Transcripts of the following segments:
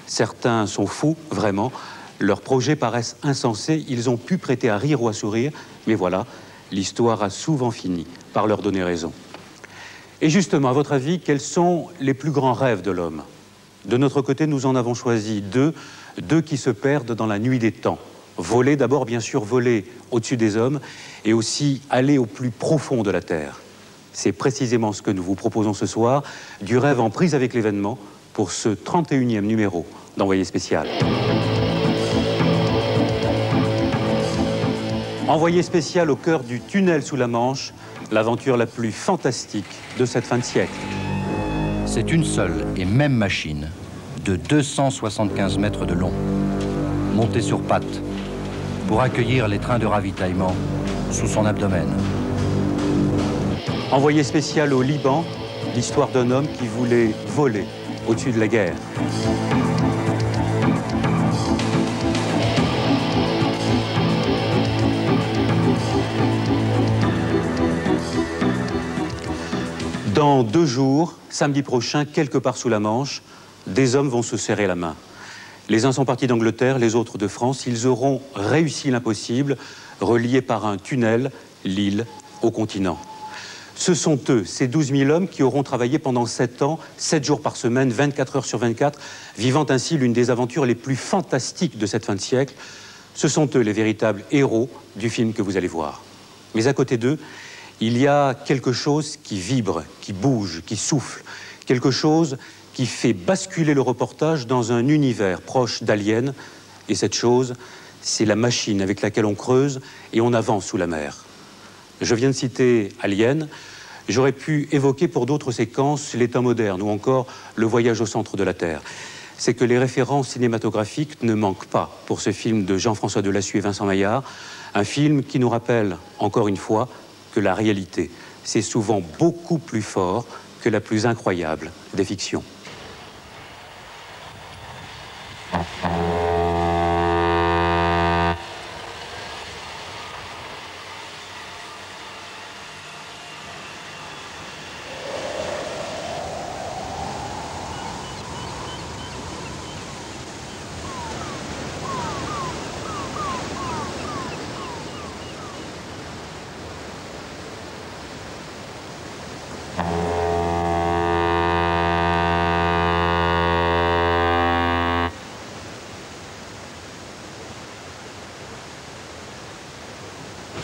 Certains sont fous, vraiment. Leurs projets paraissent insensés. Ils ont pu prêter à rire ou à sourire. Mais voilà, l'histoire a souvent fini par leur donner raison. Et justement, à votre avis, quels sont les plus grands rêves de l'homme? De notre côté, nous en avons choisi deux qui se perdent dans la nuit des temps. Voler, d'abord, bien sûr, voler au-dessus des hommes et aussi aller au plus profond de la Terre. C'est précisément ce que nous vous proposons ce soir, du rêve en prise avec l'événement pour ce 31e numéro d'Envoyé spécial. Envoyé spécial au cœur du tunnel sous la Manche, l'aventure la plus fantastique de cette fin de siècle. C'est une seule et même machine de 275 mètres de long, montée sur pattes, pour accueillir les trains de ravitaillement sous son abdomen. Envoyé spécial au Liban, l'histoire d'un homme qui voulait voler au-dessus de la guerre. Dans 2 jours, samedi prochain, quelque part sous la Manche, des hommes vont se serrer la main. Les uns sont partis d'Angleterre, les autres de France. Ils auront réussi l'impossible, reliés par un tunnel, l'île au continent. Ce sont eux, ces 12 000 hommes, qui auront travaillé pendant 7 ans, 7 jours par semaine, 24 heures sur 24, vivant ainsi l'une des aventures les plus fantastiques de cette fin de siècle. Ce sont eux les véritables héros du film que vous allez voir. Mais à côté d'eux, il y a quelque chose qui vibre, qui bouge, qui souffle, quelque chose qui fait basculer le reportage dans un univers proche d'Alien. Et cette chose, c'est la machine avec laquelle on creuse et on avance sous la mer. Je viens de citer Alien. J'aurais pu évoquer pour d'autres séquences l'état moderne ou encore le voyage au centre de la Terre. C'est que les références cinématographiques ne manquent pas pour ce film de Jean-François Delassus et Vincent Maillard. Un film qui nous rappelle, encore une fois, que la réalité, c'est souvent beaucoup plus fort que la plus incroyable des fictions.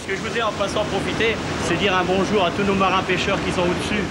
Ce que je voudrais en passant profiter, c'est dire un bonjour à tous nos marins pêcheurs qui sont au-dessus.